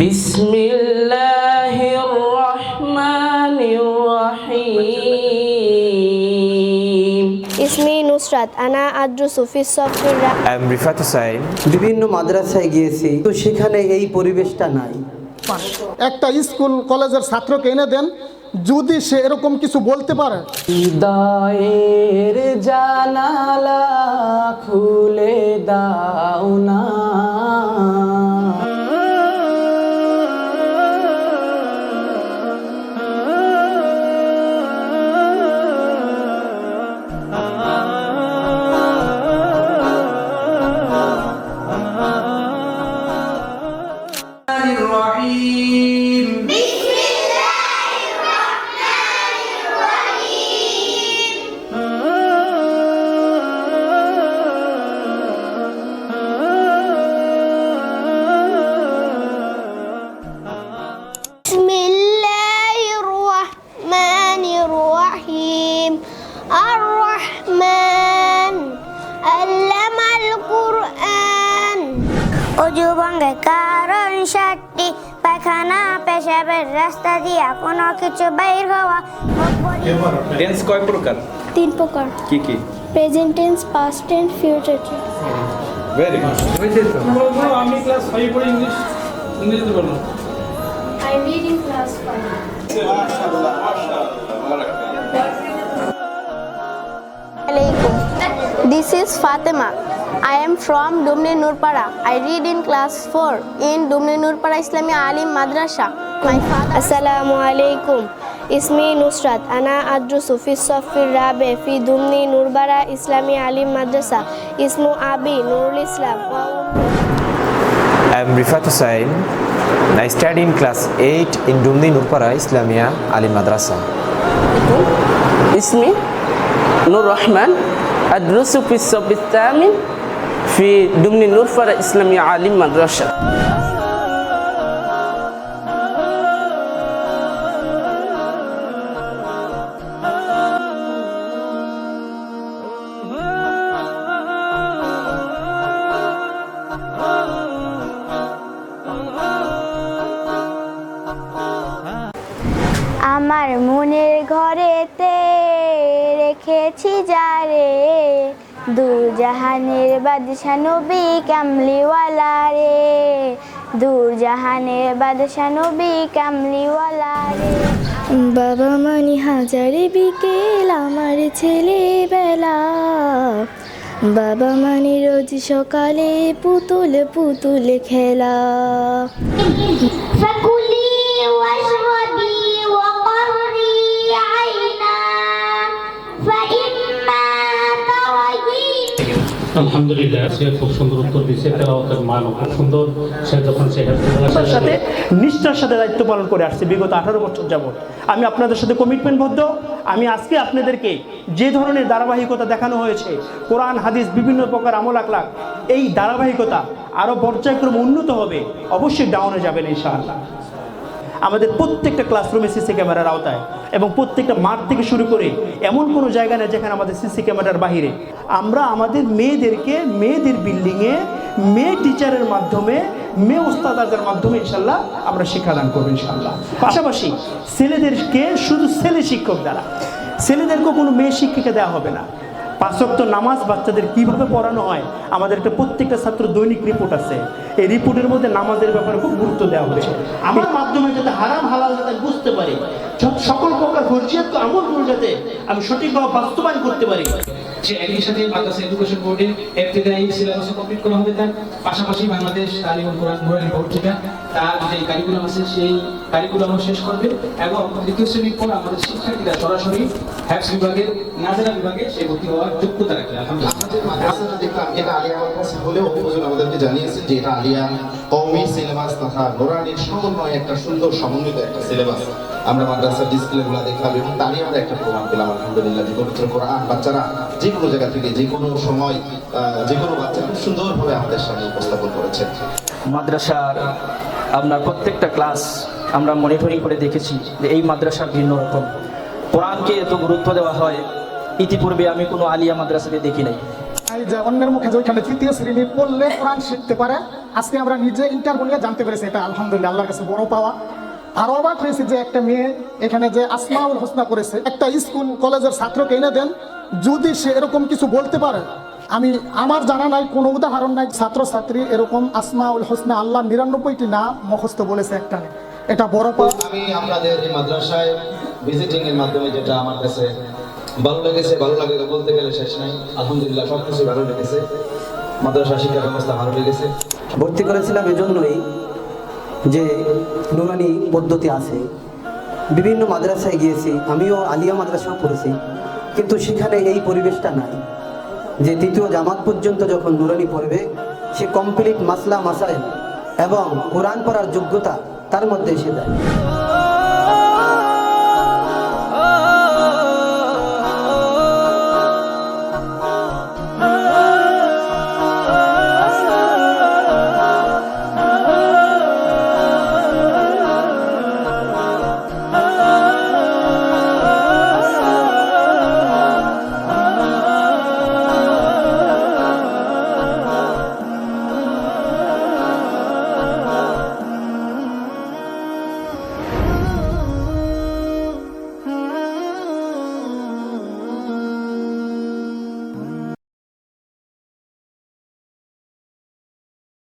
বিসমিল্লাহির রহমানির রহিম। ইসমি নুসরাত, আনা আদ্রুসু ফিস সফির রিফাত হুসাইন। বিভিন্ন মাদ্রাসায় গিয়েছি, তো সেখানে এই পরিবেশটা নাই। একটা স্কুল কলেজের ছাত্রকে এনে দেন, যদি সে এরকম কিছু বলতে পারে। হৃদয়ের জানালা খুলে দাও না, বিসমিল্লাহির রহমানির রহিম। আর রহমান আল্লামাল কুরআন। অজু ভঙ্গের কারণ 7টি, পায়খানা পেশাবের রাস্তা দিয়া কোনো কিছু বাইর হওয়া। টেন্স কয় প্রকার? 3 প্রকার। কি কি? Present tense, past tense, future tense. Very good. আমি ক্লাস 5 পড়ি, ইংরেজিতে বলবো। I read in class 5. Alaikum. This is Fatima. I am from Dumni Nurpara. I read in class 4 in Dumni Nurpara Islamia Alim Madrasa. My father. Assalamu alaikum. Ismi Nusrat. Ana adrusu fi safir rabe fi Dumni Nurpara Islamia Alim Madrasa. Ismu Abi Nurul Islam. Rifat Hussain. I study in class 8 in Dumni Nurpara Islamia Alim Madrasa. ইসমি নূর রহমান, আদ্রুসু ফিস সফিত তামিন ফি দুমনি নূরপাড়া ইসলামিয়া আলিম মাদ্রাসা। আমার মনের ঘরেতে রেখেছি যারে, দু জাহানের বাদশা নবী কামলিওয়ালা রে, দূর জাহানের বাদশা নবী কামলিওয়ালা রে। বাবা মানি হাজারে বিকেল আমার ছেলেবেলা, বাবা মানি রোজ সকালে পুতুল পুতুল খেলা। আলহামদুলিল্লাহ, সে খুব সুন্দর উত্তর দিচ্ছে, তেলাওয়াতের মান খুব সুন্দর। সে যখন সে হেফাজতের সাথে নিষ্ঠার সাথে দায়িত্ব পালন করে আসছে বিগত 18 বছর যাবত। আমি আপনাদের সাথে কমিটমেন্টবদ্ধ। আমি আজকে আপনাদেরকে যে ধরনের ধারাবাহিকতা দেখানো হয়েছে, কোরআন হাদিস বিভিন্ন প্রকার আমল আখলাক, এই ধারাবাহিকতা আরও পর্যায়ক্রমে উন্নত হবে, অবশ্যই ডাউনে যাবেন ইনশাআল্লাহ। আমাদের প্রত্যেকটা ক্লাসরুমে সিসি ক্যামেরার আওতায় এবং প্রত্যেকটা মাঠ থেকে শুরু করে এমন কোনো জায়গা নেই যেখানে আমাদের সিসি ক্যামেরার বাহিরে। আমরা আমাদের মেয়েদেরকে মেয়েদের বিল্ডিংয়ে মেয়ে টিচারের মাধ্যমে, মেয়ে ওস্তাদাদের মাধ্যমে ইনশাল্লাহ আমরা শিক্ষাদান করবো ইনশাল্লাহ। পাশাপাশি ছেলেদেরকে শুধু ছেলে শিক্ষক দ্বারা, ছেলেদেরকেও কোনো মেয়ে শিক্ষিকা দেওয়া হবে না। 5 ওয়াক্ত নামাজ বাচ্চাদের কিভাবে পড়ানো হয়, আমাদের একটা প্রত্যেকটা ছাত্র দৈনিক রিপোর্ট আছে। এই রিপোর্টের মধ্যে নামাজের ব্যাপারে খুব গুরুত্ব দেওয়া হয়েছে। আমার মাধ্যমে যাতে হারাম হালাল যাতে বুঝতে পারি, সকল প্রকার ফরজিয়াত আমলগুলো যাতে আমি সঠিকভাবে বাস্তবায়ন করতে পারি। যে একই সাথে মাদ্রাসা এডুকেশন বোর্ডের ইবতিদায়ী সিলেবাস কমপ্লিট করা হবে, তার পাশাপাশি বাংলাদেশ তালিমুল কোরআন নুরানি বোর্ড থেকে তার যে কারিকুলাম আছে সেই কারিকুলামও শেষ করবে এবং দ্বিতীয় শ্রেণীর পর আমাদের শিক্ষার্থীরা সরাসরি হ্যাপস বিভাগের নাজেরা বিভাগে সে ভর্তি হওয়ার যোগ্যতা রাখে। আলহামদুলিল্লাহ, দেখলাম এটা আলিয়া মাদ্রাসা হলেও হুজুর আমাদেরকে জানিয়েছেন যে এটা আলিয়া কওমি সিলেবাস তথা নুরানির সমন্বয়ে একটা সুন্দর সমন্বিত একটা সিলেবাস। আমরা মাদ্রাসার ডিসপ্লেগুলো দেখলাম এবং তারই আমরা একটা প্রমাণ পেলাম আলহামদুলিল্লাহ যে পবিত্র কোরআন বাচ্চারা যে কোনো জায়গা থেকে যে কোনো সময় যে কোনো বাচ্চা খুব সুন্দরভাবে আমাদের সামনে উপস্থাপন করেছে। মাদ্রাসার আপনার প্রত্যেকটা ক্লাস আমরা মনিটরিং করে দেখেছি যে এই মাদ্রাসা ভিন্ন রকম, কোরআনকে এত গুরুত্ব দেওয়া হয় ইতিপূর্বে আমি কোনো আলিয়া মাদ্রাসাকে দেখি নাই। যে অন্যের মুখে যে ওইখানে তৃতীয় শ্রেণী পড়লে কোরআন শিখতে পারে, আজকে আমরা নিজে ইন্টারভিউ নিয়ে জানতে পেরেছি, এটা আলহামদুলিল্লাহ আল্লাহর কাছে বড় পাওয়া। আর অবাক হয়েছে যে একটা মেয়ে এখানে যে আসমাউল হোসনা করেছে, একটা স্কুল কলেজের ছাত্রকে এনে দেন, যদি সে এরকম কিছু বলতে পারে, আমার জানা নাই, কোনো উদাহরণ নাই ছাত্রছাত্রী এরকম আসমাউল হোসনা আল্লাহ 99টি নাম মুখস্থ বলেছে একটা নেই, এটা বড় পাওয়া। আমি আপনাদের এই মাদ্রাসায় ভিজিটিং এর মাধ্যমে যেটা আমার কাছে ভালো লেগেছে, ভালো লাগে বলতে গেলে শেষ নাই। আলহামদুলিল্লাহ সবকিছু ভালো লেগেছে, মাদ্রাসা শিক্ষা ব্যবস্থা ভালো লেগেছে। ভর্তি করেছিলাম এজন্যই যে নুরানি পদ্ধতি আছে। বিভিন্ন মাদ্রাসায় গিয়েছি, আমিও আলিয়া মাদ্রাসাও পড়েছি, কিন্তু সেখানে এই পরিবেশটা নাই যে তৃতীয় জামাত পর্যন্ত যখন নুরানি পড়বে সে কমপ্লিট মাসলা মাসাইল এবং কোরআন পড়ার যোগ্যতা তার মধ্যে এসে যায়।